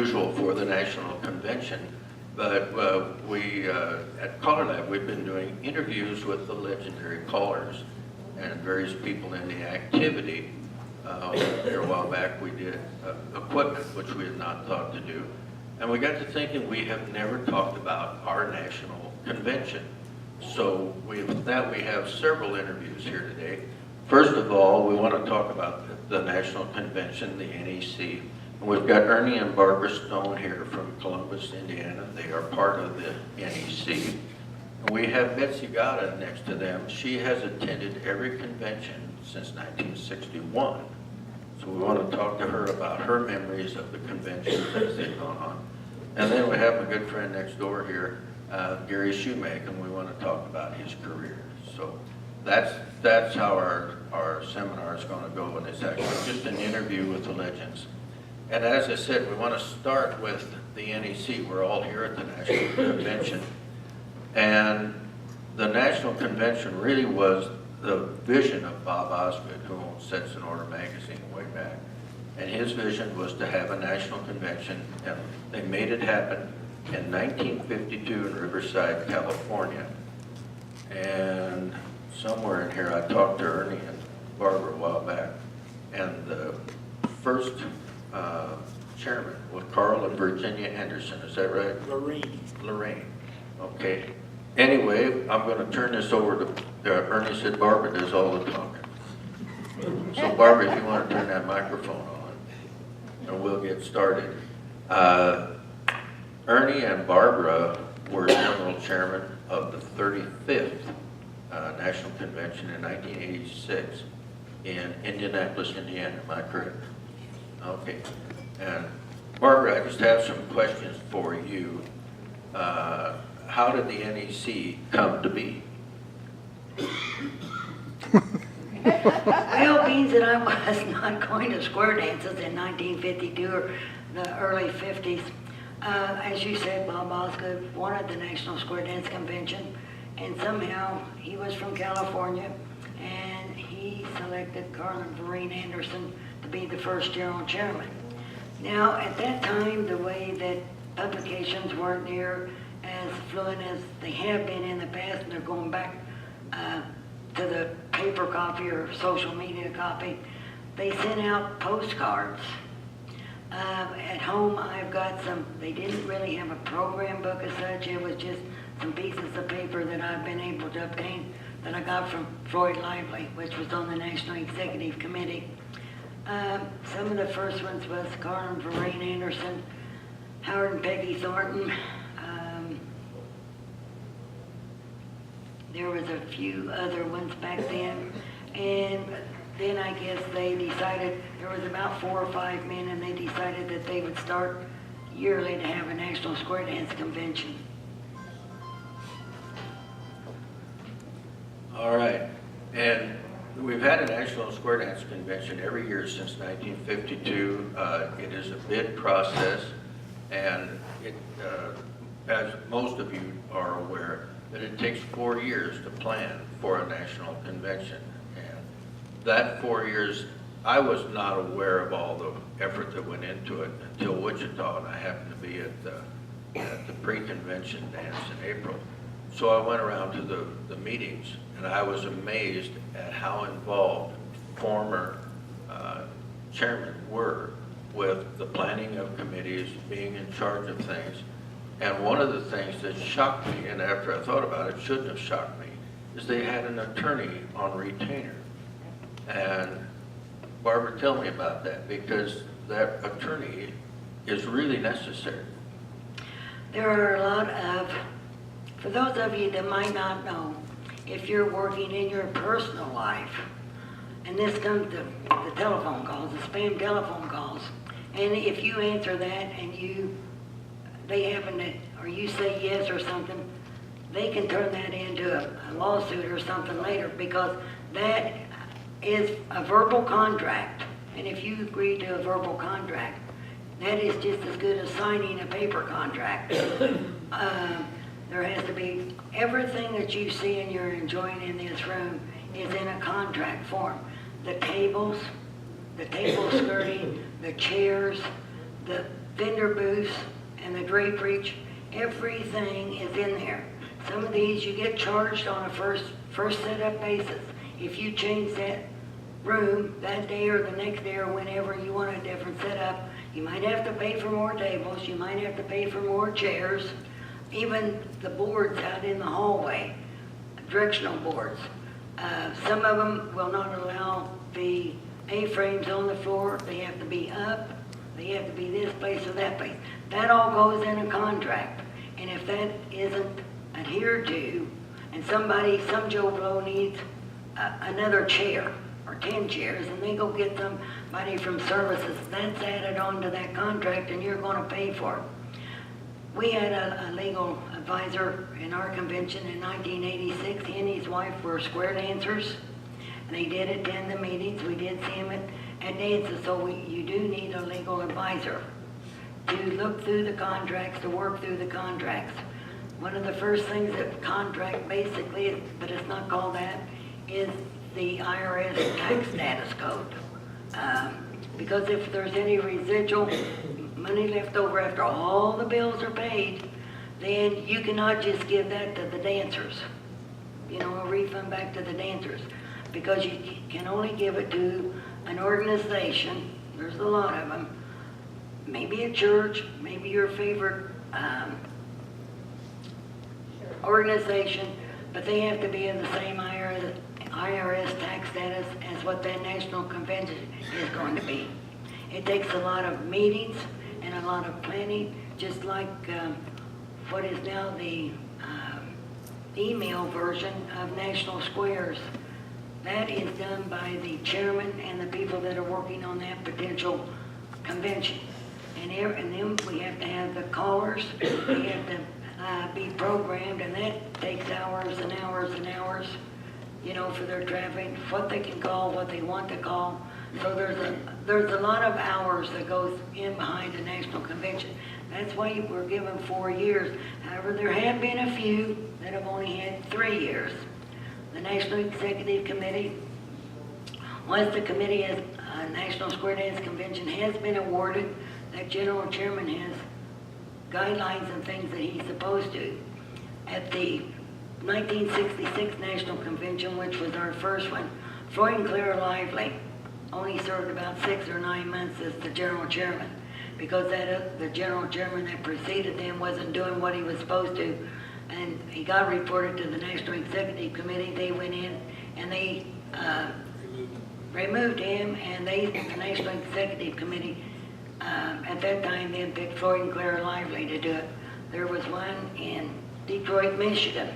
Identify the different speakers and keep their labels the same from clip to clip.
Speaker 1: unusual for the national convention, but we, at CALLERLAB, we've been doing interviews with the legendary callers and various people in the activity. Here a while back we did equipment, which we had not thought to do. And we got to thinking we have never talked about our national convention. So with that we have several interviews here today. First of all, we want to talk about the national convention, the NEC. And we've got Ernie and Barbara Stone here from Columbus, Indiana. They are part of the NEC. And we have Betsy Gotta next to them. She has attended every convention since 1961. So we want to talk to her about her memories of the conventions as they've gone on. And then we have a good friend next door here, Gary Shoemake, and we want to talk about his career. So that's how our seminar is going to go, and it's actually just an interview with the legends. And as I said, we want to start with the NEC. We're all here at the National Convention. And the National Convention really was the vision of Bob Osgood, who owns Sets in Order magazine way back. And his vision was to have a national convention, and they made it happen in 1952 in Riverside, California. And somewhere in here, I talked to Ernie and Barbara a while back, and the first chairman was Carl and Virginia Anderson. Is that right? Lorraine. Okay. Anyway, I'm going to turn this over to Ernie. Said Barbara does all the talking. So Barbara, if you want to turn that microphone on, and we'll get started. Ernie and Barbara were general chairman of the 35th National Convention in 1986 in Indianapolis, Indiana. Am I correct? Okay. And Barbara, I just have some questions for you. How did the NEC come to be?
Speaker 2: Well, being that I was not going to square dances in 1952 or the early 50s, as you said, Bob Osgood wanted the National Square Dance Convention, and somehow he was from California, and he selected Carl and Vereen Anderson to be the first general chairman. Now, at that time, the way that publications weren't near as fluent as they have been in the past, and they're going back to the paper copy or social media copy, they sent out postcards. At home, I've got some, they didn't really have a program book as such, it was just some pieces of paper that I've been able to obtain that I got from Floyd Lively, which was on the National Executive Committee. Some of the first ones was Carl and Vereen Anderson, Howard and Peggy Thornton. There was a few other ones back then, and then I guess they decided, there was about 4 or 5 men, and they decided that they would start yearly to have a National Square Dance Convention.
Speaker 1: All right. And we've had a National Square Dance Convention every year since 1952. It is a bid process, and it, as most of you are aware, that it takes 4 years to plan for a national convention. And that 4 years, I was not aware of all the effort that went into it until Wichita, and I happened to be at the pre-convention dance in April. So I went around to the meetings, and I was amazed at how involved former chairmen were with the planning of committees, being in charge of things. And one of the things that shocked me, and after I thought about it, shouldn't have shocked me, is they had an attorney on retainer. And Barbara, tell me about that, because that attorney is really necessary.
Speaker 2: There are a lot of, for those of you that might not know, if you're working in your personal life, and this comes to the telephone calls, the spam telephone calls, and if you answer that and they happen to, or you say yes or something, they can turn that into a lawsuit or something later, because that is a verbal contract. And if you agree to a verbal contract, that is just as good as signing a paper contract. There has to be, everything that you see and you're enjoying in this room is in a contract form. The table skirting, the chairs, the vendor booths and the drapery, everything is in there. Some of these you get charged on a first setup basis. If you change that room that day or the next day or whenever you want a different setup, you might have to pay for more tables, you might have to pay for more chairs, even the boards out in the hallway, directional boards. Some of them will not allow the A-frames on the floor. They have to be up, they have to be this place or that place. That all goes in a contract. And if that isn't adhered to, and some Joe Blow needs another chair or 10 chairs, and they go get somebody from services, that's added on to that contract, and you're going to pay for it. We had a legal advisor in our convention in 1986. He and his wife were square dancers, and they did attend the meetings. We did see him at dances, so you do need a legal advisor to look through the contracts, to work through the contracts. One of the first things that contract basically, but it's not called that, is the IRS tax status code. Because if there's any residual money left over after all the bills are paid, then you cannot just give that to the dancers. A refund back to the dancers. Because you can only give it to an organization, there's a lot of them, maybe a church, maybe your favorite organization, but they have to be in the same IRS tax status as what that national convention is going to be. It takes a lot of meetings and a lot of planning, just like what is now the email version of National Squares. That is done by the chairman and the people that are working on that potential convention. And then we have to have the callers, we have to be programmed, and that takes hours and hours and hours, for their traffic, what they can call, what they want to call. So there's a lot of hours that goes in behind the national convention. That's why we're given 4 years. However, there have been a few that have only had 3 years. The National Executive Committee, once the committee as National Square Dance Convention has been awarded, that general chairman has guidelines and things that he's supposed to. At the 1966 National Convention, which was our first one, Floyd and Claire Lively only served about 6 or 9 months as the general chairman, because the general chairman that preceded them wasn't doing what he was supposed to, and he got reported to the National Executive Committee. They went in and they removed him, and the National Executive Committee at that time then picked Floyd and Claire Lively to do it. There was one in Detroit, Michigan,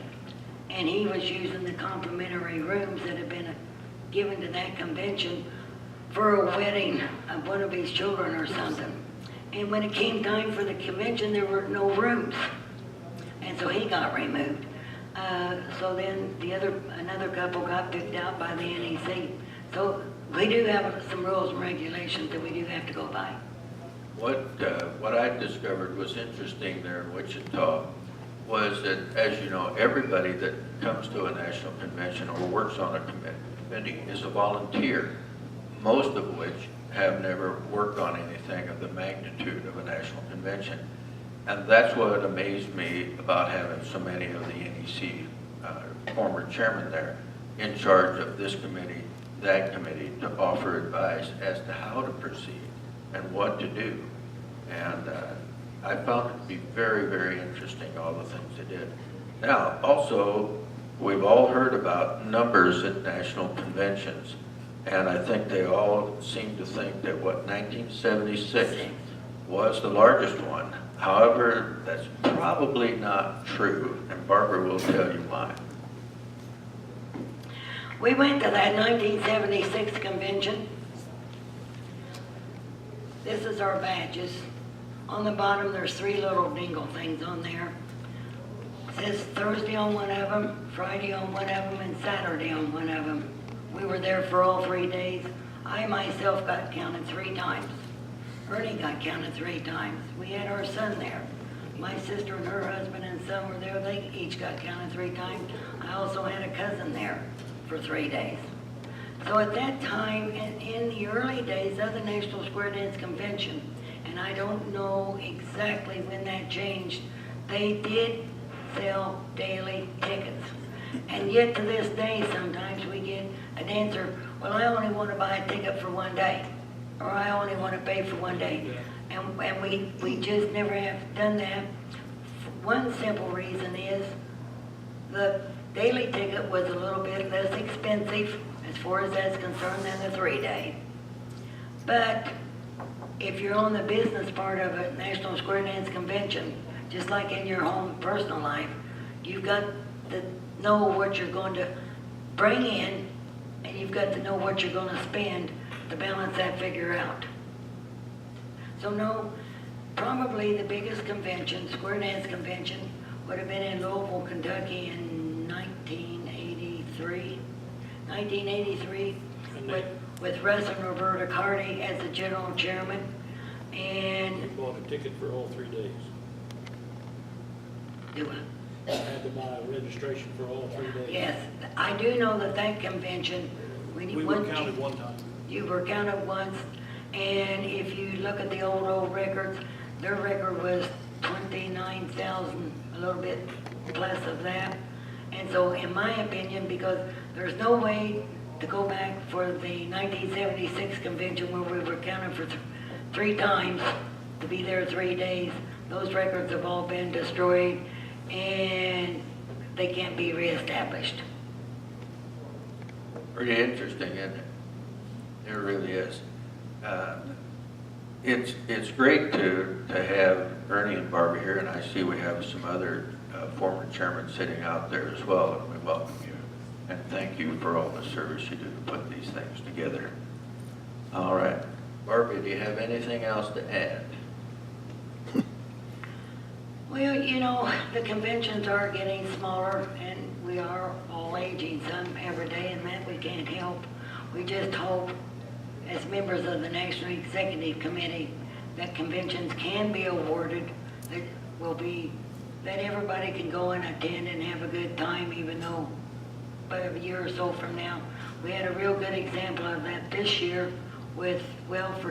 Speaker 2: and he was using the complimentary rooms that had been given to that convention for a wedding of one of his children or something. And when it came time for the convention, there were no rooms. And so he got removed. So then another couple got picked out by the NEC. So we do have some rules and regulations that we do have to go by.
Speaker 1: What I discovered was interesting there in Wichita was that, as you know, everybody that comes to a national convention or works on a committee is a volunteer, most of which have never worked on anything of the magnitude of a national convention. And that's what amazed me about having so many of the NEC former chairmen there in charge of this committee, that committee, to offer advice as to how to proceed and what to do. And I found it to be very, very interesting, all the things they did. Now, also, we've all heard about numbers at national conventions, and I think they all seem to think that 1976 was the largest one. However, that's probably not true, and Barbara will tell you why.
Speaker 2: We went to that 1976 convention. This is our badges. On the bottom, there's 3 little dingle things on there. It says Thursday on one of them, Friday on one of them, and Saturday on one of them. We were there for all 3 days. I myself got counted 3 times. Ernie got counted 3 times. We had our son there. My sister and her husband and son were there. They each got counted 3 times. I also had a cousin there for 3 days. So at that time, in the early days of the National Square Dance Convention, and and I don't know exactly when that changed. They did sell daily tickets. And yet to this day, sometimes we get an answer, well, I only want to buy a ticket for one day, or I only want to pay for one day. And we just never have done that. One simple reason is the daily ticket was a little bit less expensive as far as that's concerned than the 3-day. But if you're on the business part of a National Square Dance Convention, just like in your home personal life, you've got to know what you're going to bring in, and you've got to know what you're going to spend to balance that figure out. So no, probably the biggest convention, Square Dance Convention, would have been in Louisville, Kentucky in 1983. 1983, with Russ and Roberta Carty as the general chairman. And
Speaker 3: You bought a ticket for all 3 days.
Speaker 2: do I?
Speaker 3: You had to buy a registration for all 3 days.
Speaker 2: Yes, I do know that convention,
Speaker 3: We were counted one time.
Speaker 2: you were counted once, and if you look at the old records, their record was 29,000, a little bit plus of that. And so in my opinion, because there's no way to go back for the 1976 convention where we were counted for 3 times to be there 3 days, those records have all been destroyed and they can't be reestablished.
Speaker 1: Pretty interesting, isn't it? It really is. It's great to have Ernie and Barbara here, and I see we have some other former chairmen sitting out there as well, and we welcome you. And thank you for all the service you do to put these things together. All right. Barbara, do you have anything else to add?
Speaker 2: Well, you know, the conventions are getting smaller, and we are all aging some every day, and that we can't help. We just hope, as members of the National Executive Committee, that conventions can be awarded, that everybody can go and attend and have a good time, even though about a year or so from now. We had a real good example of that this year with, well, a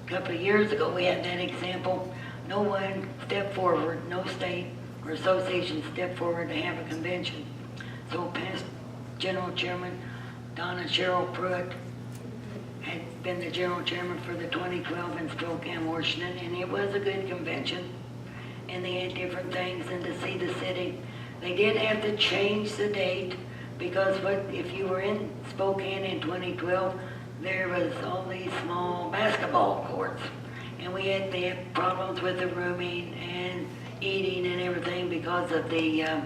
Speaker 2: couple of years ago, we had that example. No one stepped forward, no state or association stepped forward to have a convention. So past General Chairman Donna Cheryl Pruitt had been the general chairman for the 2012 in Spokane, Washington, and it was a good convention. And they had different things, and to see the city. They did have to change the date because if you were in Spokane in 2012, there was all these small basketball courts. And they had problems with the rooming and eating and everything because of their,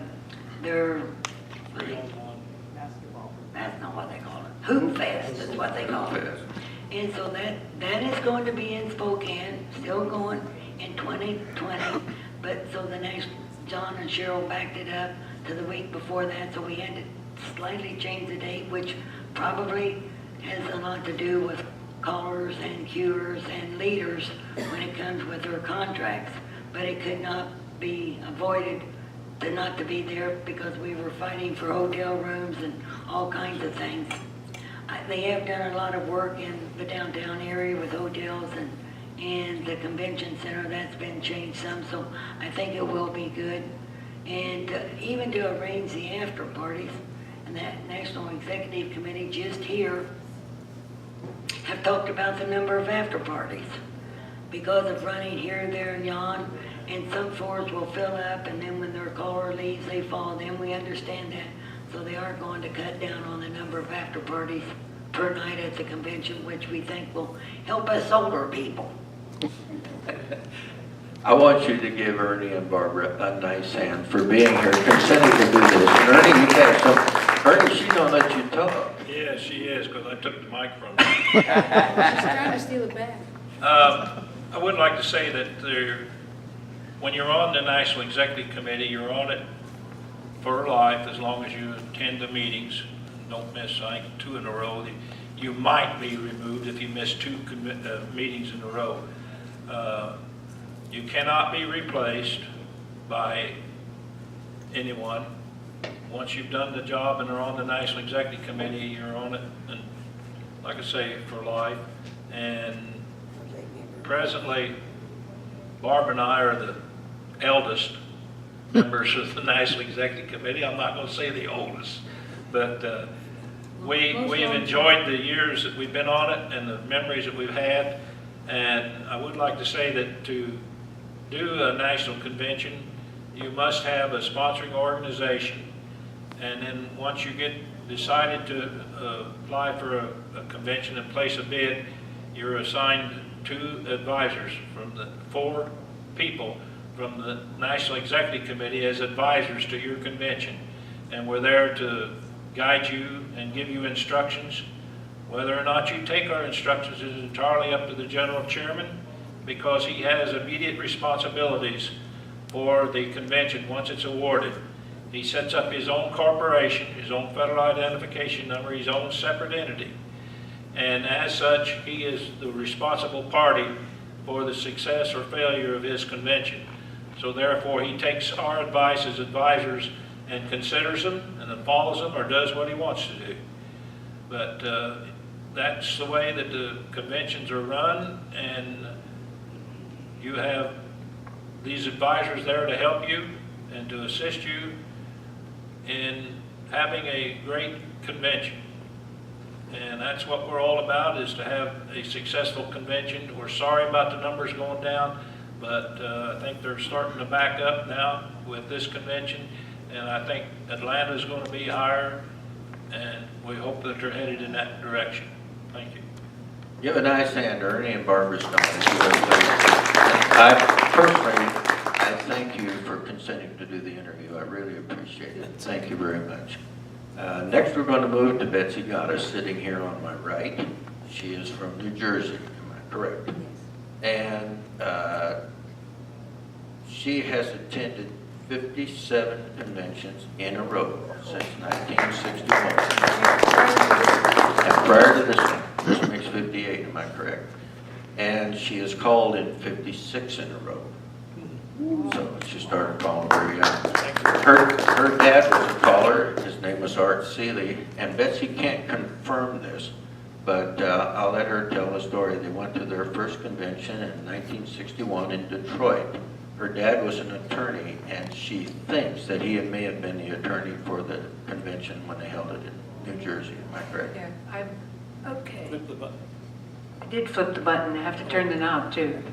Speaker 2: that's not what they call it, Hoop Fest is what they call it. And so that is going to be in Spokane, still going in 2020. But so the next, John and Cheryl backed it up to the week before that, so we had to slightly change the date, which probably has a lot to do with callers and cuers and leaders when it comes with their contracts. But it could not be avoided not to be there because we were fighting for hotel rooms and all kinds of things. They have done a lot of work in the downtown area with hotels and the convention center. That's been changed some, so I think it will be good. And even to arrange the after parties, and that National Executive Committee just here have talked about the number of after parties because of running here, there, and yon, and some floors will fill up, and then when their caller leaves, they fall. Then we understand that, so they are going to cut down on the number of after parties per night at the convention, which we think will help us older people.
Speaker 1: I want you to give Ernie and Barbara a nice hand for being here, consenting to do this. And Ernie, you have some. Ernie, she's gonna let you talk.
Speaker 3: Yeah, she is, because I took the mic from her.
Speaker 4: She's trying to steal it back.
Speaker 3: I would like to say that when you're on the National Executive Committee, you're on it for life as long as you attend the meetings. Don't miss, I think, 2 in a row. You might be removed if you miss 2 meetings in a row. You cannot be replaced by anyone. Once you've done the job and are on the National Executive Committee, you're on it, and like I say, for life. And presently, Barb and I are the eldest members of the National Executive Committee. I'm not going to say the oldest, but we have enjoyed the years that we've been on it and the memories that we've had. And I would like to say that to do a national convention, you must have a sponsoring organization. And then once you get decided to apply for a convention and place a bid, you're assigned 2 advisors from the 4 people from the National Executive Committee as advisors to your convention. And we're there to guide you and give you instructions. Whether or not you take our instructions is entirely up to the general chairman, because he has immediate responsibilities for the convention once it's awarded. He sets up his own corporation, his own federal identification number, his own separate entity. And as such, he is the responsible party for the success or failure of his convention. So therefore, he takes our advice as advisors and considers them and then follows them or does what he wants to do. But that's the way that the conventions are run, and you have these advisors there to help you and to assist you in having a great convention. And that's what we're all about, is to have a successful convention. We're sorry about the numbers going down, but I think they're starting to back up now with this convention, and I think Atlanta's going to be higher, and we hope that they're headed in that direction. Thank you.
Speaker 1: Give a nice hand to Ernie and Barbara Stone. I thank you for consenting to do the interview. I really appreciate it. Thank you very much. Next, we're going to move to Betsy Gotta, sitting here on my right. She is from New Jersey, am I correct? Yes. And she has attended 57 conventions in a row since 1961. And prior to this one, this makes 58, am I correct? And she has called in 56 in a row. So she started calling very young. Her dad was a caller. His name was Art Seeley. And Betsy can't confirm this, but I'll let her tell the story. They went to their first convention in 1961 in Detroit. Her dad was an attorney, and she thinks that he may have been the attorney for the convention when they held it in New Jersey. Am I correct?
Speaker 4: Yeah, okay.
Speaker 3: Flip the button.
Speaker 4: I did flip the button. I have to turn the knob too.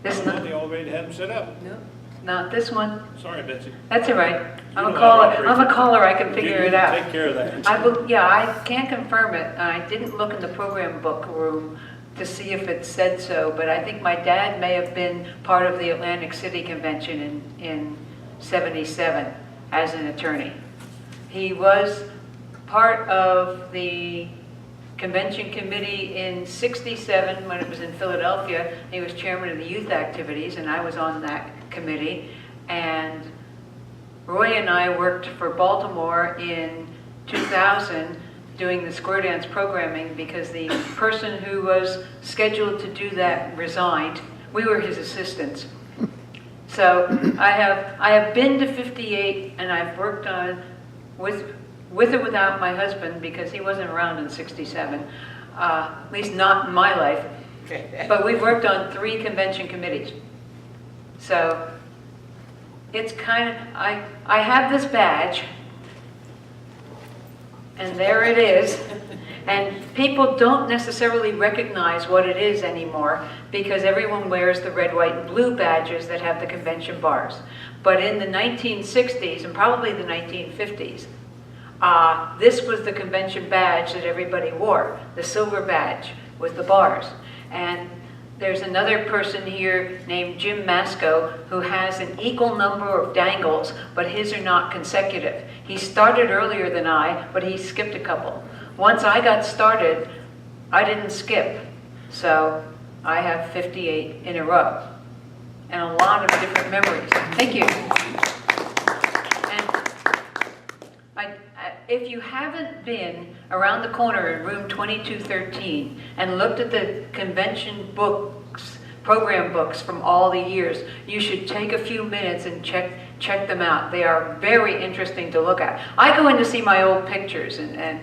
Speaker 4: This
Speaker 3: No,
Speaker 4: one?
Speaker 3: they already had them set up.
Speaker 4: No, not this one.
Speaker 3: Sorry, Betsy.
Speaker 4: That's all right. I'm
Speaker 3: know
Speaker 4: a
Speaker 3: how
Speaker 4: caller.
Speaker 3: to operate.
Speaker 4: I'm a caller. I can figure it out.
Speaker 3: Take care of that.
Speaker 4: I can't confirm it. I didn't look in the program book room to see if it said so, but I think my dad may have been part of the Atlantic City Convention in 77 as an attorney. He was part of the convention committee in 67 when it was in Philadelphia. He was chairman of the youth activities, and I was on that committee. And Roy and I worked for Baltimore in 2000 doing the square dance programming because the person who was scheduled to do that resigned. We were his assistants. So I have been to 58, and I've worked on with or without my husband, because he wasn't around in 67, at least not in my life. But we've worked on 3 convention committees. So it's kind of, I have this badge, and there it is. And people don't necessarily recognize what it is anymore because everyone wears the red, white, and blue badges that have the convention bars. But in the 1960s and probably the 1950s, this was the convention badge that everybody wore, the silver badge with the bars. And there's another person here named Jim Masco who has an equal number of dangles, but his are not consecutive. He started earlier than I, but he skipped a couple. Once I got started, I didn't skip. So I have 58 in a row and a lot of different memories. Thank you. If you haven't been around the corner in room 2213 and looked at the convention books, program books from all the years, you should take a few minutes and check them out. They are very interesting to look at. I go in to see my old pictures and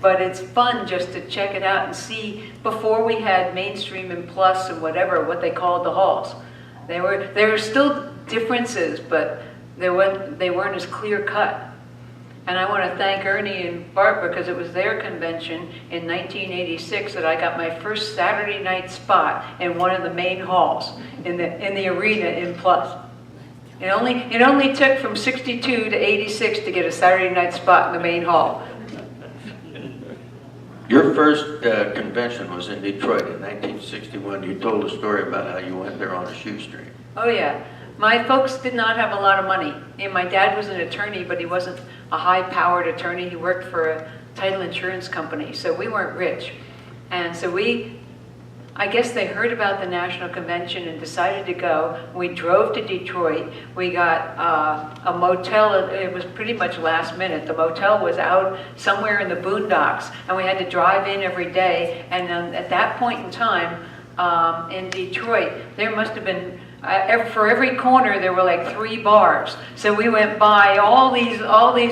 Speaker 4: but it's fun just to check it out and see. Before we had Mainstream and Plus and whatever, what they called the halls. There were still differences, but they weren't as clear cut. And I want to thank Ernie and Bart, because it was their convention in 1986 that I got my first Saturday night spot in one of the main halls in the arena in Plus. It only took from 62 to 86 to get a Saturday night spot in the main hall.
Speaker 1: Your first convention was in Detroit in 1961. You told a story about how you went there on a shoestring.
Speaker 4: Oh yeah. My folks did not have a lot of money. And my dad was an attorney, but he wasn't a high-powered attorney. He worked for a title insurance company, so we weren't rich. And so I guess they heard about the National Convention and decided to go. We drove to Detroit. We got a motel. It was pretty much last minute. The motel was out somewhere in the boondocks, and we had to drive in every day. And at that point in time, in Detroit, there must have been, for every corner there were like 3 bars. So we went by all these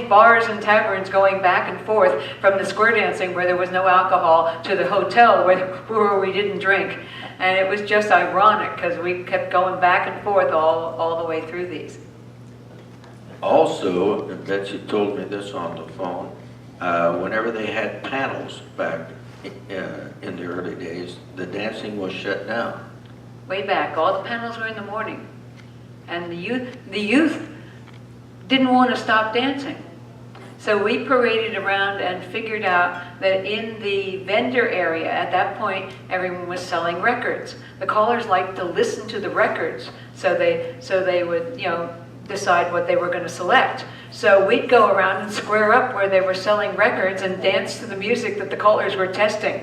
Speaker 4: bars and taverns, going back and forth from the square dancing where there was no alcohol to the hotel where we didn't drink. And it was just ironic because we kept going back and forth all the way through these.
Speaker 1: Also, Betsy told me this on the phone, whenever they had panels back in the early days, the dancing was shut down.
Speaker 4: Way back, all the panels were in the morning. And the youth didn't want to stop dancing. So we paraded around and figured out that in the vendor area, at that point, everyone was selling records. The callers liked to listen to the records, so they would, decide what they were going to select. So we'd go around and square up where they were selling records and dance to the music that the callers were testing.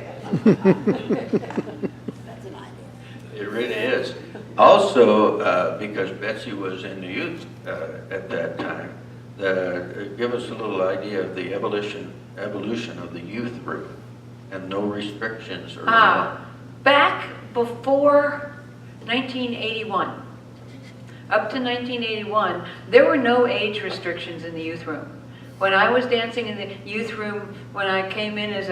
Speaker 1: It really is. Also, because Betsy was in the youth at that time, give us a little idea of the evolution of the youth group and no restrictions or
Speaker 4: back before 1981, up to 1981, there were no age restrictions in the youth room. When I was dancing in the youth room, when I came in as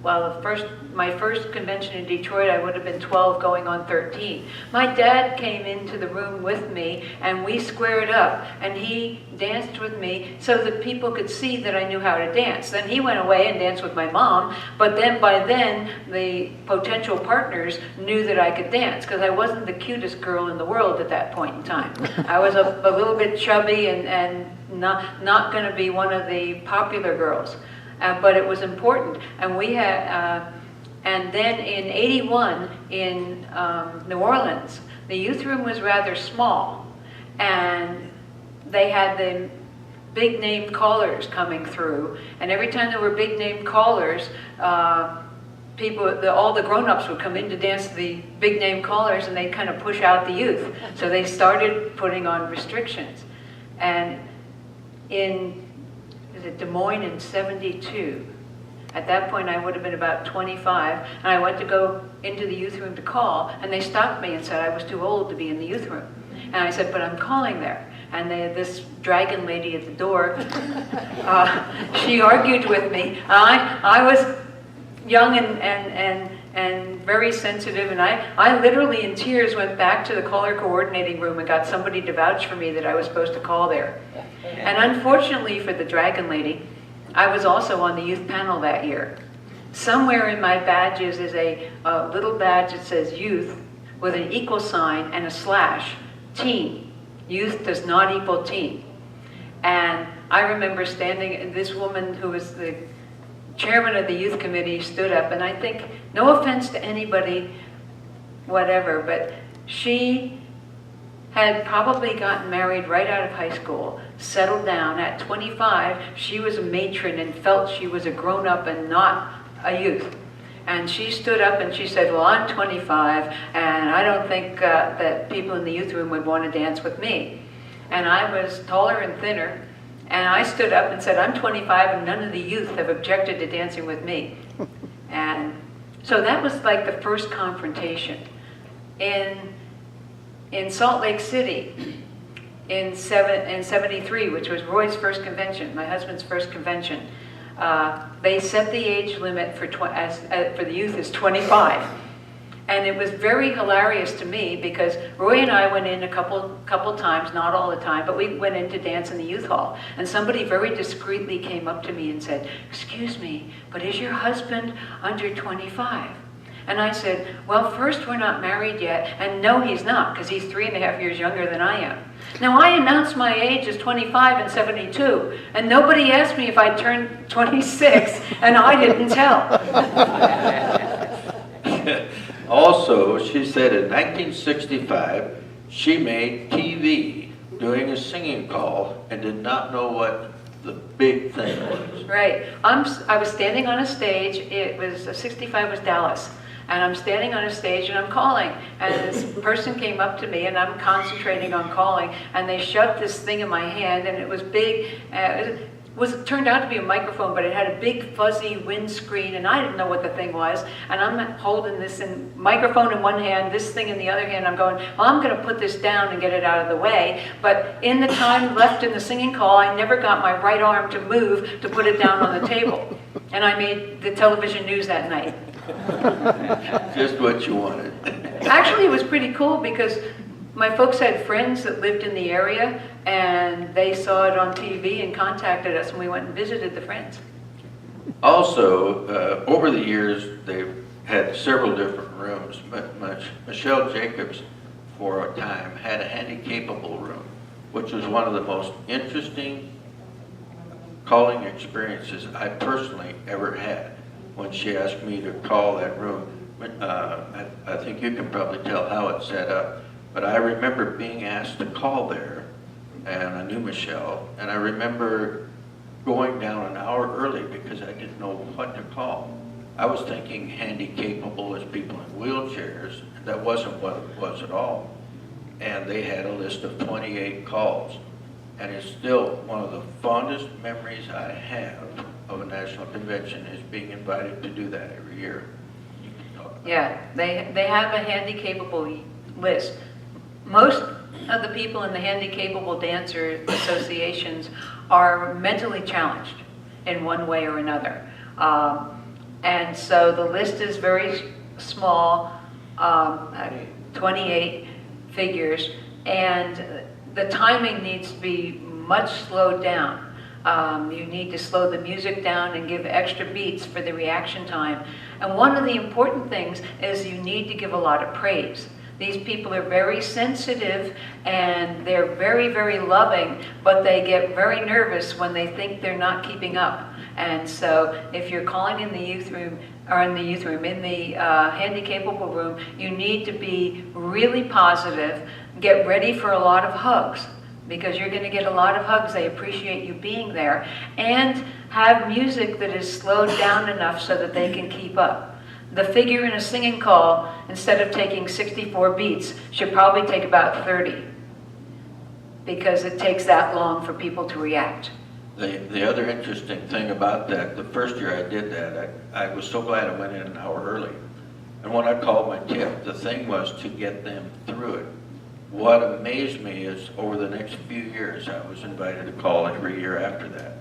Speaker 4: my first convention in Detroit, I would have been 12 going on 13. My dad came into the room with me and we squared up and he danced with me so that people could see that I knew how to dance. Then he went away and danced with my mom, but then by then the potential partners knew that I could dance because I wasn't the cutest girl in the world at that point in time. I was a little bit chubby and not going to be one of the popular girls. But it was important, and we had, and then in '81 in New Orleans, the youth room was rather small, and they had the big name callers coming through, and every time there were big name callers, all the grown-ups would come in to dance to the big name callers, and they'd kind of push out the youth. So they started putting on restrictions, and in Des Moines in '72. At that point, I would have been about 25, and I went to go into the youth room to call, and they stopped me and said I was too old to be in the youth room. And I said, but I'm calling there. And this dragon lady at the door, she argued with me. I was young and very sensitive, and I literally in tears went back to the caller coordinating room and got somebody to vouch for me that I was supposed to call there. And unfortunately for the dragon lady, I was also on the youth panel that year. Somewhere in my badges is a little badge that says youth with an equal sign and a / teen. Youth does not equal teen. And I remember standing, and this woman who was the chairman of the youth committee stood up, and I think, no offense to anybody, whatever, but she had probably gotten married right out of high school, settled down. At 25, she was a matron and felt she was a grown-up and not a youth. And she stood up and she said, well, I'm 25, and I don't think that people in the youth room would want to dance with me. And I was taller and thinner, and I stood up and said, I'm 25, and none of the youth have objected to dancing with me. And so that was like the first confrontation. In Salt Lake City, in '73, which was Roy's first convention, my husband's first convention, they set the age limit for for the youth is 25. And it was very hilarious to me because Roy and I went in a couple times, not all the time, but we went in to dance in the youth hall. And somebody very discreetly came up to me and said, "Excuse me, but is your husband under 25? And I said, "Well, first, we're not married yet, and no, he's not, because he's 3.5 years younger than I am." Now, I announced my age as 25 and 72, and nobody asked me if I turned 26, and I didn't tell.
Speaker 1: Also, she said in 1965, she made TV doing a singing call and did not know what the big thing was.
Speaker 4: Right. I was standing on a stage. It was 65 was Dallas. And I'm standing on a stage and I'm calling. And this person came up to me and I'm concentrating on calling. And they shoved this thing in my hand and it was big. It turned out to be a microphone, but it had a big fuzzy windscreen, and I didn't know what the thing was. And I'm holding this microphone in one hand, this thing in the other hand. I'm going, well, I'm going to put this down and get it out of the way. But in the time left in the singing call, I never got my right arm to move to put it down on the table. And I made the television news that night.
Speaker 1: Just what you wanted.
Speaker 4: Actually, it was pretty cool because my folks had friends that lived in the area, and they saw it on TV and contacted us, and we went and visited the friends.
Speaker 1: Also, over the years, they've had several different rooms. Michelle Jacobs, for a time, had a handy-capable room, which was one of the most interesting calling experiences I personally ever had. When she asked me to call that room, I think you can probably tell how it's set up. But I remember being asked to call there, and I knew Michelle, and I remember going down an hour early because I didn't know what to call. I was thinking handy-capable as people in wheelchairs. That wasn't what it was at all. And they had a list of 28 calls. And it's still one of the fondest memories I have of a national convention is being invited to do that every year. You can talk about
Speaker 4: Yeah, they have a handy-capable list. Most of the people in the handy-capable dancer associations are mentally challenged in one way or another. And so the list is very small, 28 figures, and the timing needs to be much slowed down. You need to slow the music down and give extra beats for the reaction time. And one of the important things is you need to give a lot of praise. These people are very sensitive and they're very, very loving, but they get very nervous when they think they're not keeping up. And so if you're calling in the youth room, or in the handy-capable room, you need to be really positive, get ready for a lot of hugs, because you're going to get a lot of hugs. They appreciate you being there, and have music that is slowed down enough so that they can keep up. The figure in a singing call, instead of taking 64 beats, should probably take about 30, because it takes that long for people to react.
Speaker 1: The other interesting thing about that, the first year I did that, I was so glad I went in an hour early. And when I called my tip, the thing was to get them through it. What amazed me is over the next few years, I was invited to call every year after that.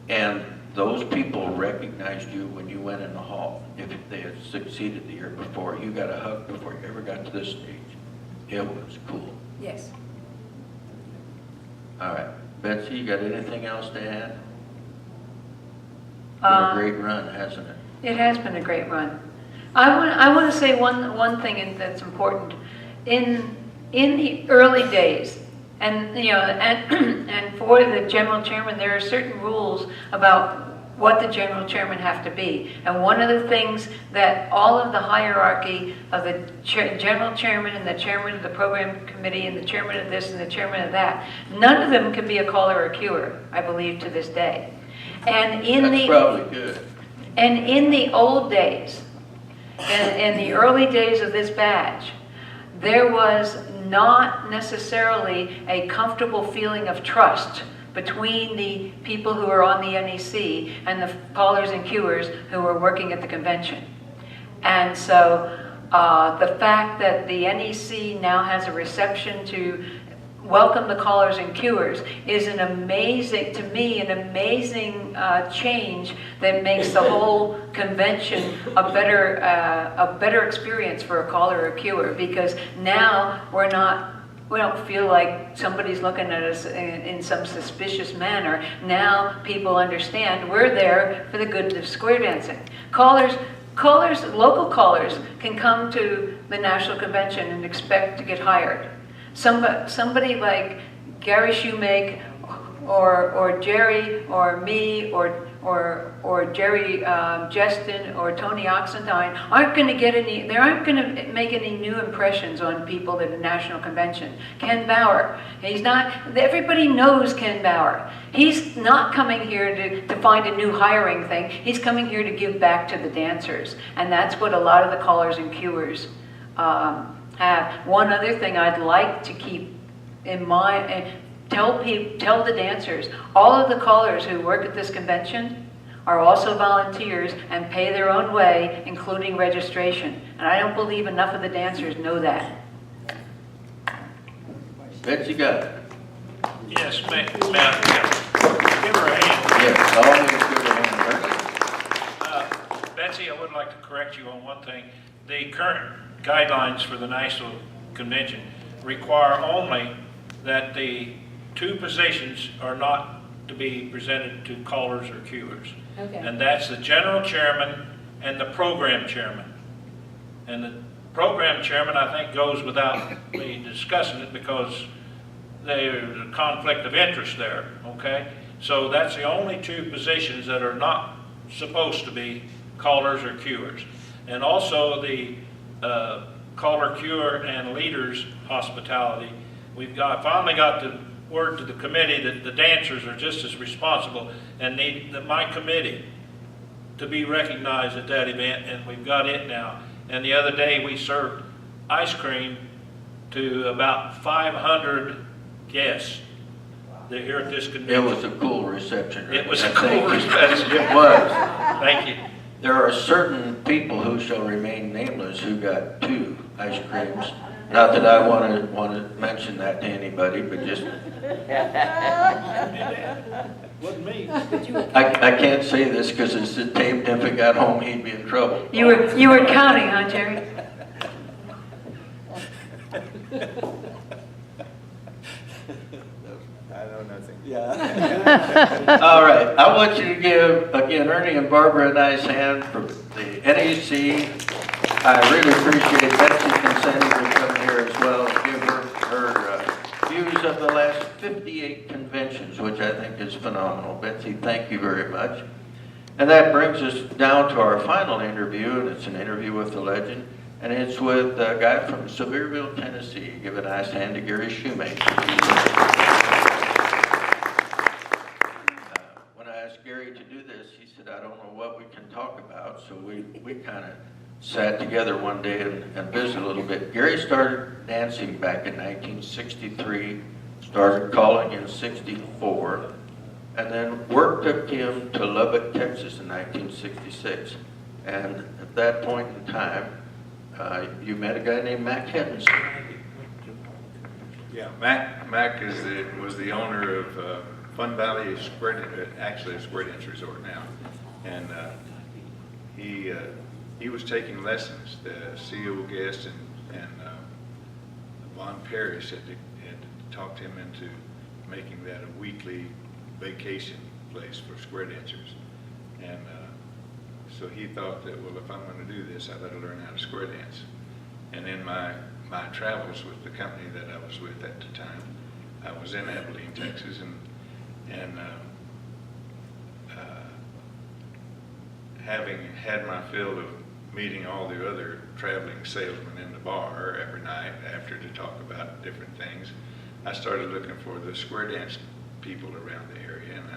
Speaker 1: And those people recognized you when you went in the hall. If they had succeeded the year before, you got a hug before you ever got to this stage. It was cool.
Speaker 4: Yes.
Speaker 1: All right. Betsy, you got anything else to add? It's been a great run, hasn't it?
Speaker 4: It has been a great run. I want to say one thing that's important. In the early days, and and for the general chairman, there are certain rules about what the general chairman have to be. And one of the things that all of the hierarchy of the general chairman and the chairman of the program committee and the chairman of this and the chairman of that, none of them can be a caller or cuer, I believe, to this day. And
Speaker 1: That's probably good.
Speaker 4: And in the old days, in the early days of this badge, there was not necessarily a comfortable feeling of trust between the people who are on the NEC and the callers and cuers who are working at the convention. And so the fact that the NEC now has a reception to welcome the callers and cuers is an amazing, to me, an amazing change that makes the whole convention a better experience for a caller or cuer, because now we don't feel like somebody's looking at us in some suspicious manner. Now people understand we're there for the good of square dancing. Local callers can come to the National Convention and expect to get hired. Somebody like Gary Shoemake or Jerry or me or Jerry Justin or Tony Oxendine aren't going to get any, they aren't going to make any new impressions on people at a national convention. Ken Bauer, everybody knows Ken Bauer. He's not coming here to find a new hiring thing. He's coming here to give back to the dancers. And that's what a lot of the callers and cuers have. One other thing I'd like to keep in mind, tell the dancers, all of the callers who work at this convention are also volunteers and pay their own way, including registration. And I don't believe enough of the dancers know that.
Speaker 1: Betsy Gotta.
Speaker 3: Yes, ma'am. Give her a hand.
Speaker 1: Yes, always give her a hand.
Speaker 3: Betsy, I would like to correct you on one thing. The current guidelines for the National Convention require only that the two positions are not to be presented to callers or cuers.
Speaker 4: Okay.
Speaker 3: And that's the general chairman and the program chairman. And the program chairman, I think, goes without me discussing it because there's a conflict of interest there, okay? So that's the only two positions that are not supposed to be callers or cuers. And also the caller, cure, and leaders hospitality. Finally got the word to the committee that the dancers are just as responsible and need my committee to be recognized at that event, and we've got it now. And the other day we served ice cream to about 500 guests that here at this convention.
Speaker 1: It was a cool reception.
Speaker 3: It was a cool reception.
Speaker 1: It was.
Speaker 3: Thank you.
Speaker 1: There are certain people who shall remain nameless who got 2 ice creams. Not that I want to mention that to anybody, but just
Speaker 3: Wasn't me.
Speaker 1: I can't say this because it's taped. If it got home, he'd be in trouble.
Speaker 4: You were counting, huh, Jerry?
Speaker 5: I know nothing. Yeah.
Speaker 1: All right, I want you to give again Ernie and Barbara a nice hand for the NEC. I really appreciate Betsy consenting to come here as well and give her views of the last 58 conventions, which I think is phenomenal. Betsy, thank you very much. And that brings us down to our final interview, and it's an interview with the legend, and it's with a guy from Sevierville, Tennessee. Give a nice hand to Gary Shoemake. When I asked Gary to do this, he said, I don't know what we can talk about, so we kind of sat together one day and visited a little bit. Gary started dancing back in 1963, started calling in 64, and then work took him to Lubbock, Texas in 1966. And at that point in time, you met a guy named Mac Henderson.
Speaker 5: Yeah, Mac was the owner of Fun Valley actually a square dance resort now, and he was taking lessons. The CEO Guest and Von Parrish had talked him into making that a weekly vacation place for square dancers, and so he thought that, well, if I'm going to do this, I better learn how to square dance. And in my travels with the company that I was with at the time, I was in Abilene, Texas, and having had my fill of meeting all the other traveling salesmen in the bar every night after to talk about different things, I started looking for the square dance people around the area, and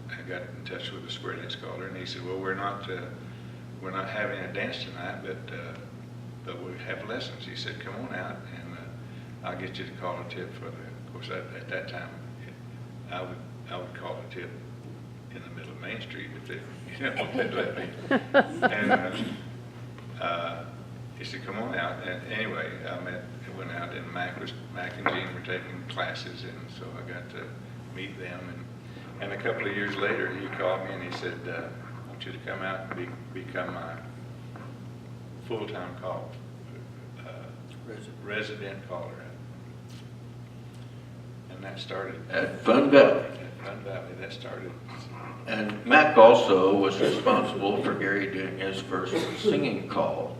Speaker 5: I got in touch with the square dance caller, and he said, well, we're not having a dance tonight, but we have lessons. He said, come on out, and I'll get you to call a tip for of course, at that time, I would call a tip in the middle of Main Street if they'd let me. And he said, come on out. And anyway, went out, and Mac and Gene were taking classes, and so I got to meet them. And a couple of years later, he called me and he said, I want you to come out and become my full-time resident caller. And that started.
Speaker 1: At Fun Valley.
Speaker 5: At Fun Valley, that started.
Speaker 1: And Mac also was responsible for Gary doing his first singing call.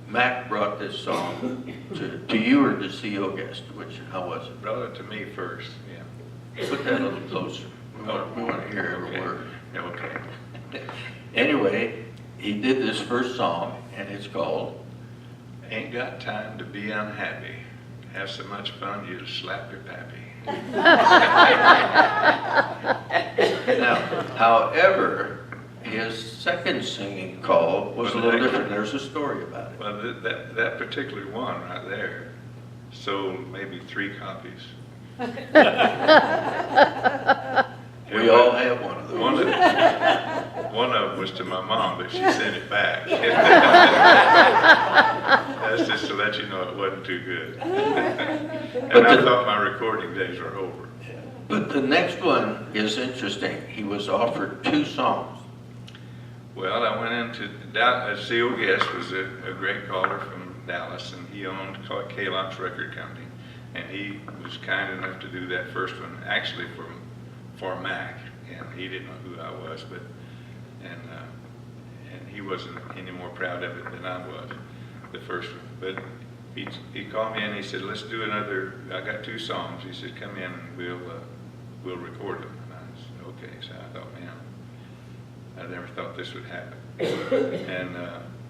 Speaker 1: Mac brought this song to you or to CO Guest, how was it?
Speaker 5: Brought it to me first, yeah.
Speaker 1: Put that a little closer. We want to hear every
Speaker 5: Okay.
Speaker 1: word.
Speaker 5: Okay.
Speaker 1: Anyway, he did this first song, and it's called
Speaker 5: Ain't got time to be unhappy. Have so much fun you'll slap your pappy.
Speaker 1: Now, however, his second singing call was a little different. There's a story about it.
Speaker 5: Well, that particular one right there sold maybe 3 copies.
Speaker 1: We all have one of those.
Speaker 5: One of them was to my mom, but she sent it back. That's just to let you know it wasn't too good. And I thought my recording days were over.
Speaker 1: But the next one is interesting. He was offered 2 songs.
Speaker 5: Well, I went into Dallas. C.O. Guest was a great caller from Dallas, and he owned Kellogg's record company. And he was kind enough to do that first one, actually for Mac, and he didn't know who I was, and he wasn't any more proud of it than I was, the first one. But he called me and he said, let's do another. I got 2 songs. He said, come in and we'll record them. And I said, okay. So I thought, man, I never thought this would happen. And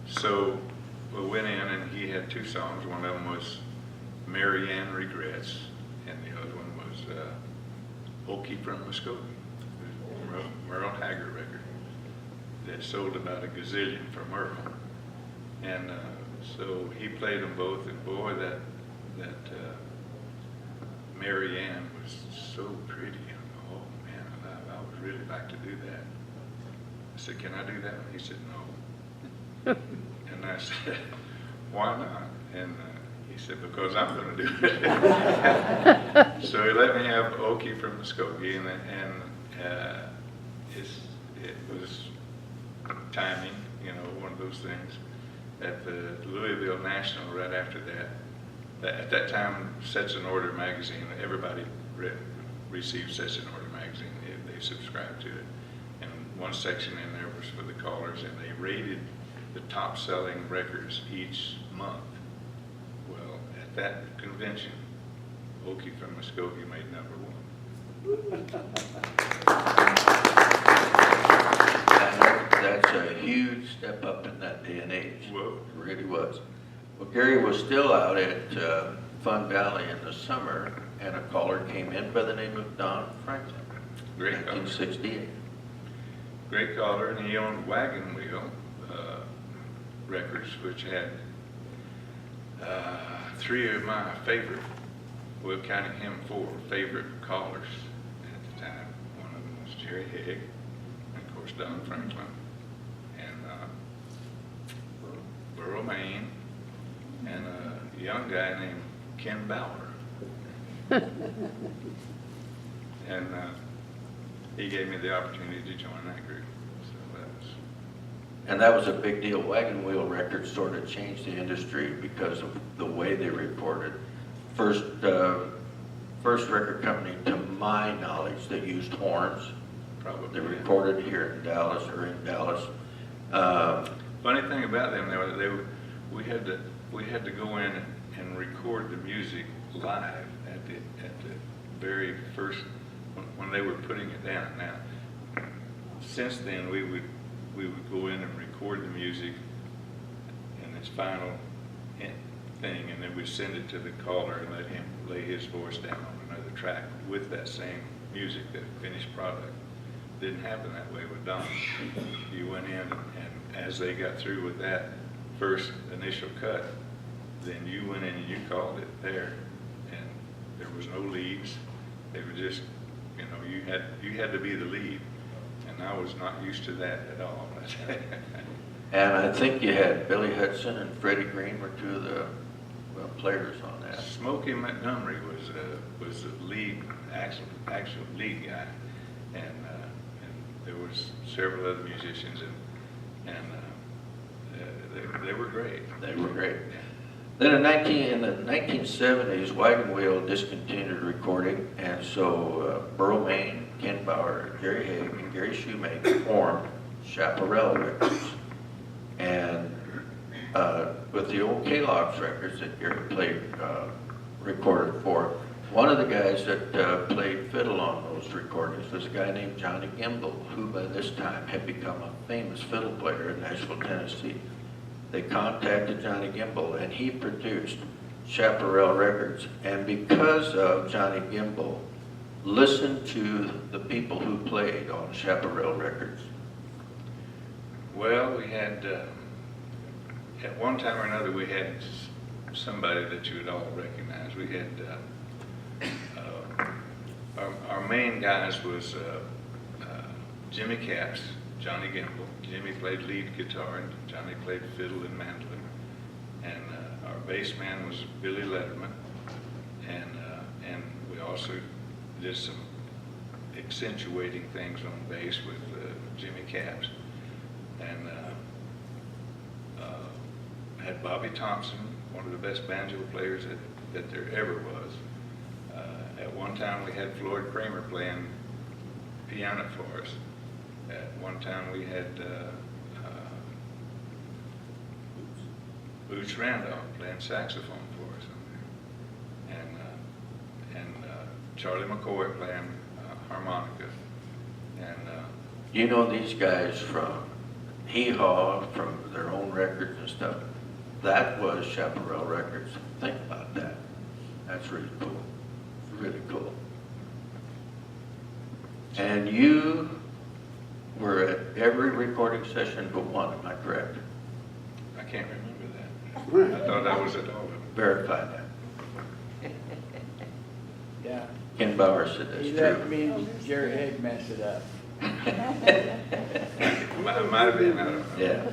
Speaker 5: so we went in and he had 2 songs. One of them was Mary Ann Regrets, and the other one was Okie from Muskogee, Merle Haggard record that sold about a gazillion for Merle. And so he played them both, and boy, that Mary Ann was so pretty. And, oh man, I would really like to do that. I said, can I do that? And he said, no. And I said, why not? And he said, because I'm going to do it. So he let me have Okie from Muskogee, and it was timing, one of those things. At the Louisville National, right after that, at that time, Sets in Order magazine, everybody received Sets in Order magazine. They subscribed to it. And one section in there was for the callers, and they rated the top-selling records each month. Well, at that convention, Okie from Muskogee made #1.
Speaker 1: That's a huge step up in that day and age.
Speaker 5: Whoa.
Speaker 1: It really was. Well, Gary was still out at Fun Valley in the summer, and a caller came in by the name of Don Franklin.
Speaker 5: Great caller.
Speaker 1: 1968.
Speaker 5: Great caller, and he owned Wagon Wheel Records, which had 3 of my favorite, well, counting him 4 favorite callers at the time. One of them was Jerry Higg, and of course Don Franklin, and Burl Maine, and a young guy named Ken Bauer. And he gave me the opportunity to join that group.
Speaker 1: And that was a big deal. Wagon Wheel Records sort of changed the industry because of the way they reported. First record company, to my knowledge, that used horns.
Speaker 5: Probably.
Speaker 1: They recorded here in Dallas or in Dallas.
Speaker 5: Funny thing about them, we had to go in and record the music live at the very first when they were putting it down. Now, since then we would go in and record the music in its final thing, and then we'd send it to the caller and let him lay his voice down on another track with that same music, that finished product. Didn't happen that way with Don. You went in, and as they got through with that first initial cut, then you went in and you called it there, and there was no leads. They were just, you had to be the lead, and I was not used to that at all.
Speaker 1: And I think you had Billy Hudson and Freddie Green were 2 of the players on that.
Speaker 5: Smokey Montgomery was the lead, actual lead guy, and there was several other musicians, and they were great.
Speaker 1: They were great. Then in the 1970s, Wagon Wheel discontinued recording, and so Burl Main, Ken Bauer, Jerry Haig, and Gary Shoemake formed Chaparral Records. And with the old Kellogg's records that Gary played, recorded for, one of the guys that played fiddle on those recordings was a guy named Johnny Gimbel, who by this time had become a famous fiddle player in Nashville, Tennessee. They contacted Johnny Gimbel, and he produced Chaparral Records. And because of Johnny Gimbel, listen to the people who played on Chaparral Records.
Speaker 5: Well, we had, at one time or another, we had somebody that you would all recognize. We had, our main guys was Jimmy Capps, Johnny Gimbel. Jimmy played lead guitar, and Johnny played fiddle and mandolin. And our bass man was Billy Letterman. And we also did some accentuating things on bass with Jimmy Capps. And had Bobby Thompson, one of the best banjo players that there ever was. At one time we had Floyd Kramer playing piano for us. At one time we had Boots Randolph playing saxophone for us on there. And Charlie McCoy playing harmonica. And
Speaker 1: You know these guys from Hee Haw, from their own records and stuff. That was Chaparral Records. Think about that. That's really cool. Really cool. And you were at every recording session but one, am I correct?
Speaker 5: I can't remember that. I thought I was at all of them.
Speaker 1: Verify that.
Speaker 6: Yeah.
Speaker 1: Ken Bauer said that's
Speaker 6: He
Speaker 1: true.
Speaker 6: let me and Jerry Haig mess it up.
Speaker 5: Might have been, I don't know.
Speaker 1: Yeah.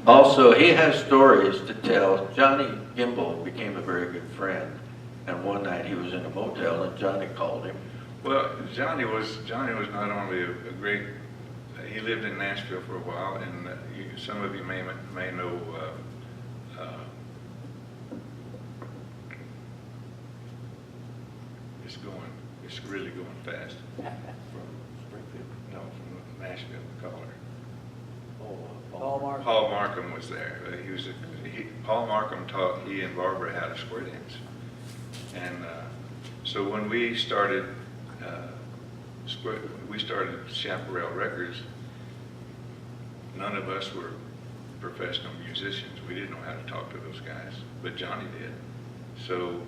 Speaker 1: Also, he has stories to tell. Johnny Gimbel became a very good friend, and one night he was in a motel, and Johnny called him.
Speaker 5: Well, Johnny was not only a great. He lived in Nashville for a while, and some of you may know. It's really going fast.
Speaker 1: From Springfield?
Speaker 5: No, from Nashville, the caller.
Speaker 6: Paul Mark.
Speaker 5: Paul Markham was there. Paul Markham taught he and Barbara how to square dance. And so when we started Chaparral Records, none of us were professional musicians. We didn't know how to talk to those guys, but Johnny did. So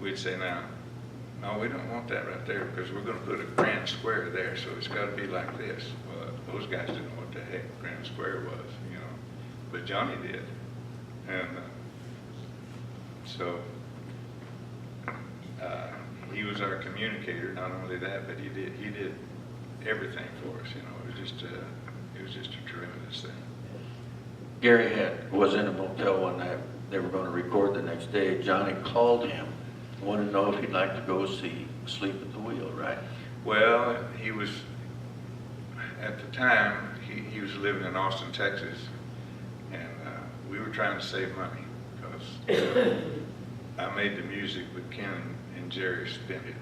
Speaker 5: we'd say, no, we don't want that right there because we're going to put a grand square there, so it's got to be like this. Well, those guys didn't know what the heck grand square was, you know, but Johnny did. And so he was our communicator. Not only that, but he did everything for us. You know, it was just a tremendous thing.
Speaker 1: Gary was in a motel one night. They were going to record the next day. Johnny called him, wanted to know if he'd like to go see Sleep at the Wheel, right?
Speaker 5: Well, he was, at the time, he was living in Austin, Texas, and we were trying to save money because I made the music, but Ken and Jerry spent it.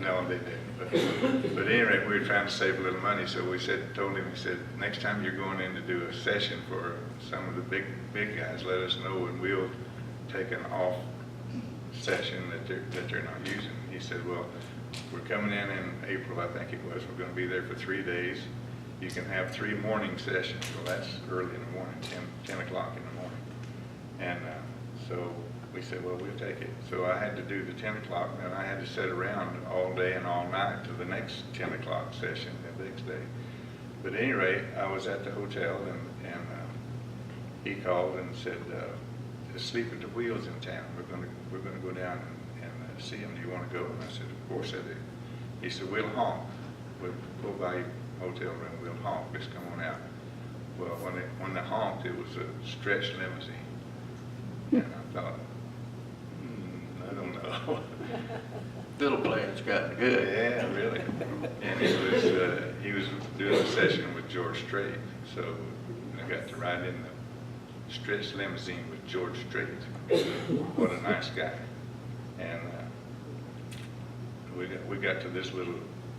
Speaker 5: No, they didn't. But at any rate, we were trying to save a little money, so we told him, next time you're going in to do a session for some of the big guys, let us know, and we'll take an off session that they're not using. He said, well, we're coming in April, I think it was. We're going to be there for 3 days. You can have 3 morning sessions. Well, that's early in the morning, 10 o'clock in the morning. And so we said, well, we'll take it. So I had to do the 10 o'clock, and I had to sit around all day and all night to the next 10 o'clock session the next day. But at any rate, I was at the hotel, and he called and said, Sleep at the Wheel's in town. We're going to go down and see him. Do you want to go? And I said, of course I do. He said, we'll honk. We'll go by your hotel room. We'll honk. Just come on out. well, when they honked, it was a stretch limousine. And I thought, I don't know.
Speaker 1: Little plane's gotten good.
Speaker 5: Yeah, really. And he was doing a session with George Strait, so I got to ride in the stretch limousine with George Strait. What a nice guy. And we got to this little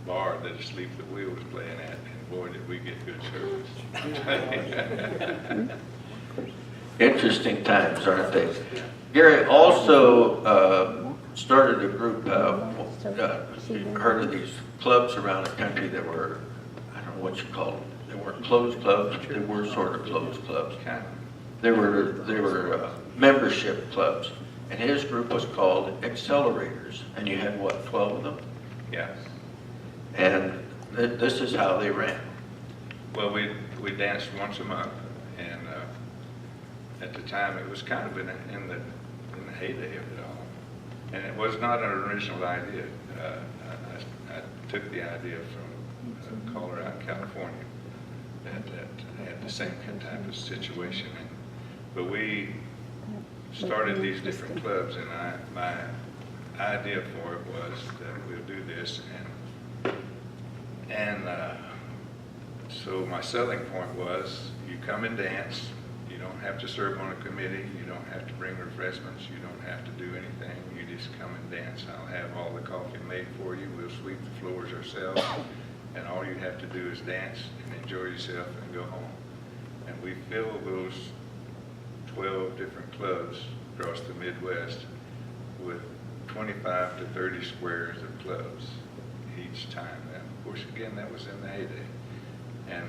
Speaker 5: bar that Sleep the Wheel was playing at, and boy, did we get good service.
Speaker 1: Interesting times, aren't they? Gary also started a group, heard of these clubs around the country that were, I don't know what you call them. They weren't closed clubs, but they were sort of closed clubs.
Speaker 5: Kind of.
Speaker 1: They were membership clubs, and his group was called Accelerators, and you had what, 12 of them?
Speaker 5: Yeah.
Speaker 1: And this is how they ran.
Speaker 5: Well, we danced once a month, and at the time it was kind of in the heyday of it all. And it was not an original idea. I took the idea from a caller out in California that had the same type of situation. But we started these different clubs, and my idea for it was that we'll do this, and so my selling point was, you come and dance. You don't have to serve on a committee. You don't have to bring refreshments. You don't have to do anything. You just come and dance. I'll have all the coffee made for you. We'll sweep the floors ourselves, and all you have to do is dance and enjoy yourself and go home. And we fill those 12 different clubs across the Midwest with 25 to 30 squares of clubs each time. And of course, again, that was in the heyday. And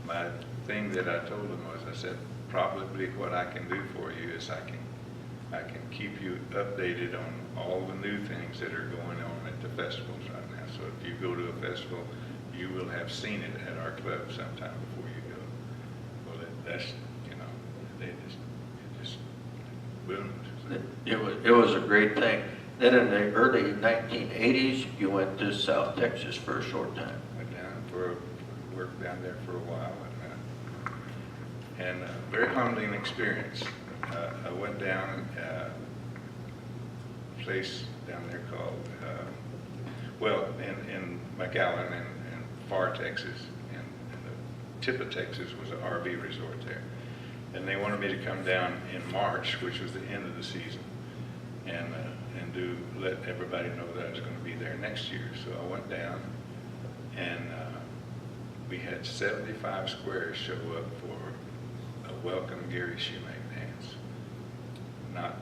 Speaker 5: my thing that I told them was, I said, probably what I can do for you is I can keep you updated on all the new things that are going on at the festivals right now. So if you go to a festival, you will have seen it at our club sometime before you go. Well, that's, you know, it just boomed.
Speaker 1: It was a great thing. Then in the early 1980s, you went to South Texas for a short time.
Speaker 5: Went down worked down there for a while, and a very humbling experience. I went down a place down there called, in McAllen and far Texas, and the tip of Texas was an RV resort there. And they wanted me to come down in March, which was the end of the season, and let everybody know that I was going to be there next year. So I went down, and we had 75 squares show up for a welcome Gary Shoemake dance. Not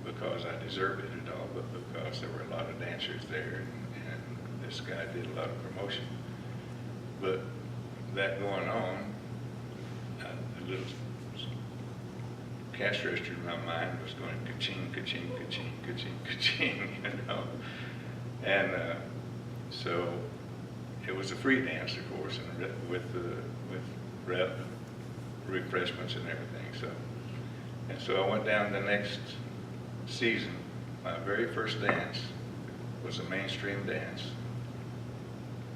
Speaker 5: because I deserved it at all, but because there were a lot of dancers there, and this guy did a lot of promotion. But that going on, a little cash register in my mind was going ka-ching, ka-ching, ka-ching, ka-ching, ka-ching, you know. And so it was a free dance, of course, and with refreshments and everything. So I went down the next season. My very first dance was a mainstream dance,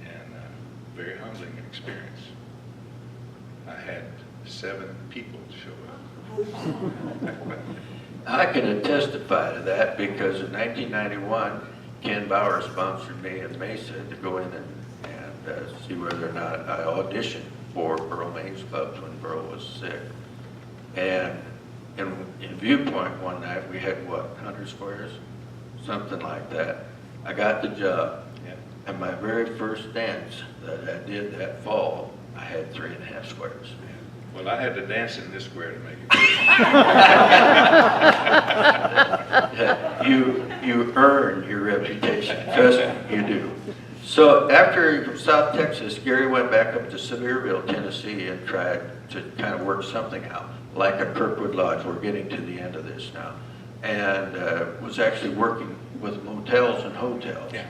Speaker 5: and a very humbling experience. I had 7 people show up.
Speaker 1: I can testify to that because in 1991, Ken Bauer sponsored me in Mesa to go in and see whether or not I auditioned for Burl Maine's clubs when Burl was sick. And in Viewpoint one night, we had what, 100 squares? Something like that. I got the job.
Speaker 5: Yeah.
Speaker 1: And my very first dance that I did that fall, I had 3.5 squares.
Speaker 5: Well, I had to dance in this square to make it.
Speaker 1: You earn your reputation, trust me, you do. So after South Texas, Gary went back up to Sevierville, Tennessee, and tried to kind of work something out, like a Kirkwood Lodge. We're getting to the end of this now. And was actually working with motels and hotels.
Speaker 5: Yeah.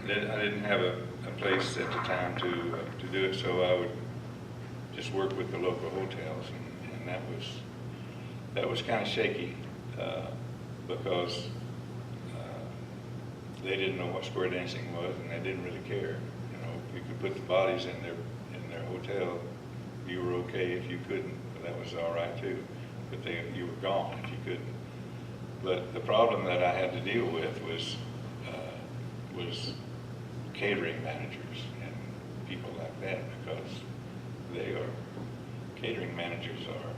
Speaker 5: I didn't have a place at the time to do it, so I would just work with the local hotels, and that was kind of shaky because they didn't know what square dancing was, and they didn't really care. You know, you could put the bodies in their hotel you were okay if you couldn't, but that was all right too. But you were gone if you couldn't. But the problem that I had to deal with was catering managers and people like that, because catering managers are,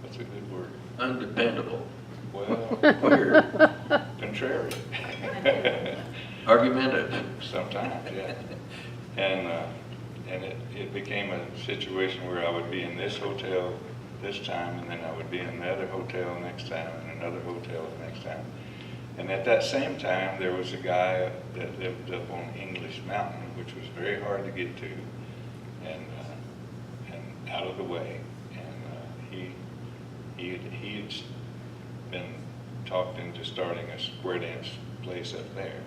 Speaker 5: what's a good word?
Speaker 1: Undependable.
Speaker 5: Well,
Speaker 1: Weird.
Speaker 5: contrary.
Speaker 1: Argumentative.
Speaker 5: Sometimes, yeah. And it became a situation where I would be in this hotel this time, and then I would be in another hotel next time, and another hotel the next time. And at that same time, there was a guy that lived up on English Mountain, which was very hard to get to, and out of the way. And he had been talked into starting a square dance place up there.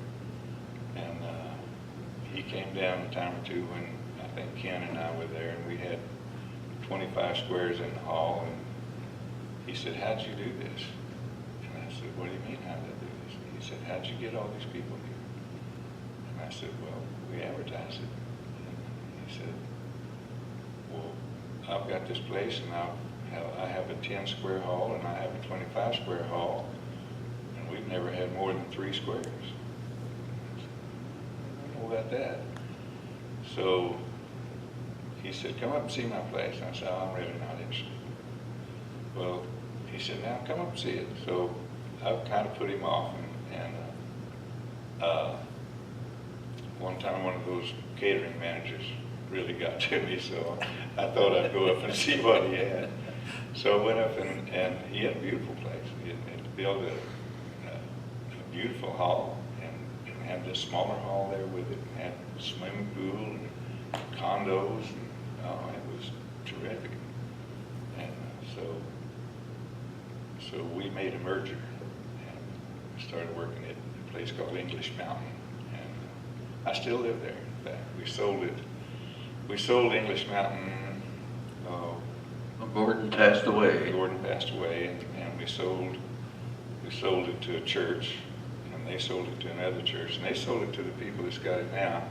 Speaker 5: And he came down a time or two when I think Ken and I were there, and we had 25 squares in the hall, and he said, "How'd you do this?" And I said, "What do you mean, how did I do this?" He said, "How'd you get all these people here?" And I said, "Well, we advertised it." And he said, "Well, I've got this place, and I have a 10 square hall, and I have a 25 square hall, and we've never had more than 3 squares. I don't know about that." So he said, "Come up and see my place." And I said, "Oh, I'm really not interested." Well, he said, "Now come up and see it." So I kind of put him off, and one time one of those catering managers really got to me, so I thought I'd go up and see what he had. So I went up, and he had a beautiful place. He had built a beautiful hall, and had this smaller hall there with it, and had a swimming pool and condos, and it was terrific. And so we made a merger and started working at a place called English Mountain, and I still live there. In fact, we sold it. We sold English Mountain.
Speaker 1: Gordon passed away.
Speaker 5: Gordon passed away, and we sold it to a church, and they sold it to another church, and they sold it to the people that's got it now.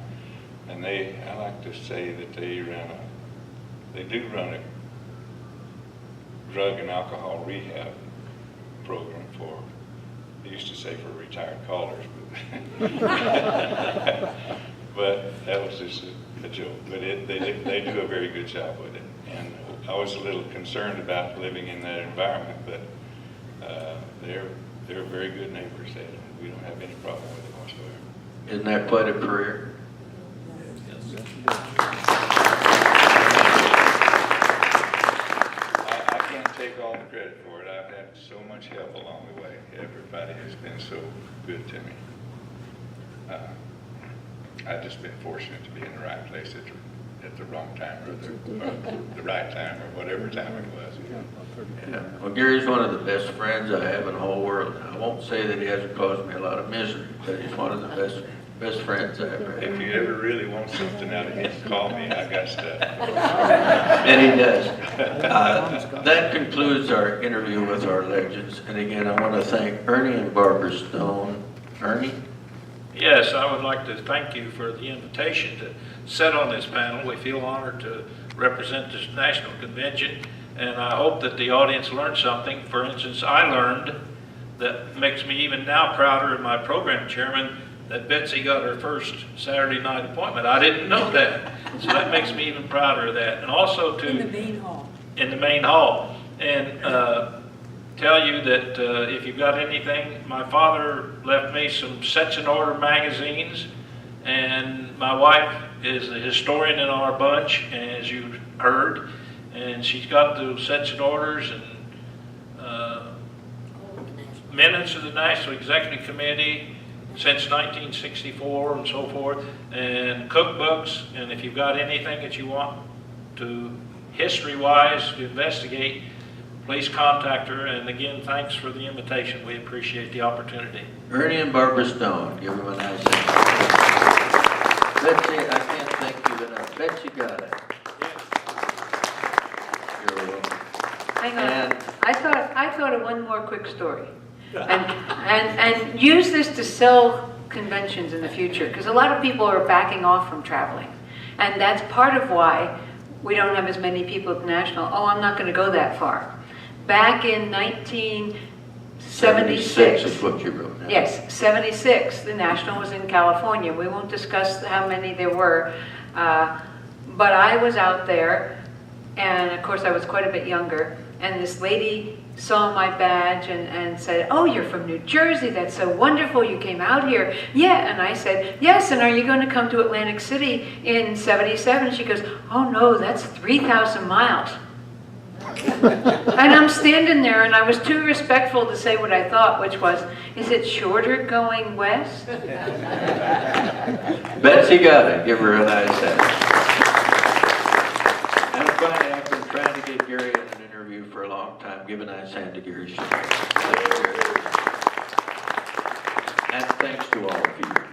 Speaker 5: And I like to say that they do run a drug and alcohol rehab program they used to say for retired callers, but that was just a joke. But they do a very good job with it. And I was a little concerned about living in that environment, but they're very good neighbors there. We don't have any problem with it whatsoever.
Speaker 1: Isn't that quite a career?
Speaker 5: I can't take all the credit for it. I've had so much help along the way. Everybody has been so good to me. I've just been fortunate to be in the right place at the wrong time, or the right time, or whatever time it was.
Speaker 1: Yeah. Well, Gary's one of the best friends I have in the whole world. I won't say that he hasn't caused me a lot of misery, but he's one of the best friends I ever had.
Speaker 5: If you ever really want something out of him, call me. I got stuff.
Speaker 1: And he does. That concludes our interview with our legends. And again, I want to thank Ernie and Barbara Stone. Ernie?
Speaker 3: Yes, I would like to thank you for the invitation to sit on this panel. We feel honored to represent this national convention, and I hope that the audience learned something. For instance, I learned that makes me even now prouder of my program chairman that Betsy got her first Saturday night appointment. I didn't know that, so that makes me even prouder of that. And also to
Speaker 7: In the main hall.
Speaker 3: In the main hall, and tell you that if you've got anything, my father left me some Sets in Order magazines, and my wife is the historian in our bunch, as you heard, and she's got those Sets in Orders and minutes of the National Executive Committee since 1964 and so forth, and cookbooks, and if you've got anything that you want to, history-wise, to investigate, please contact her. And again, thanks for the invitation. We appreciate the opportunity.
Speaker 1: Ernie and Barbara Stone, give them a nice hand. Betsy, I can't thank you enough. Betsy Gotta. You're welcome.
Speaker 4: Hang on.
Speaker 1: And-
Speaker 4: I thought of one more quick story. And use this to sell conventions in the future, because a lot of people are backing off from traveling. And that's part of why we don't have as many people at the national. Oh, I'm not going to go that far. Back in 1976.
Speaker 1: is what you wrote down.
Speaker 4: Yes, 76, the national was in California. We won't discuss how many there were, but I was out there, and of course I was quite a bit younger, and this lady saw my badge and said, "Oh, you're from New Jersey, that's so wonderful, you came out here." "Yeah," and I said, "Yes, and are you going to come to Atlantic City in 77? She goes, "Oh no, that's 3,000 miles. And I'm standing there, and I was too respectful to say what I thought, which was, "Is it shorter going west?"
Speaker 1: Betsy Gotta, give her a nice hand. And finally, I've been trying to get Gary in an interview for a long time. Give a nice hand to Gary Junck. And thanks to all of you.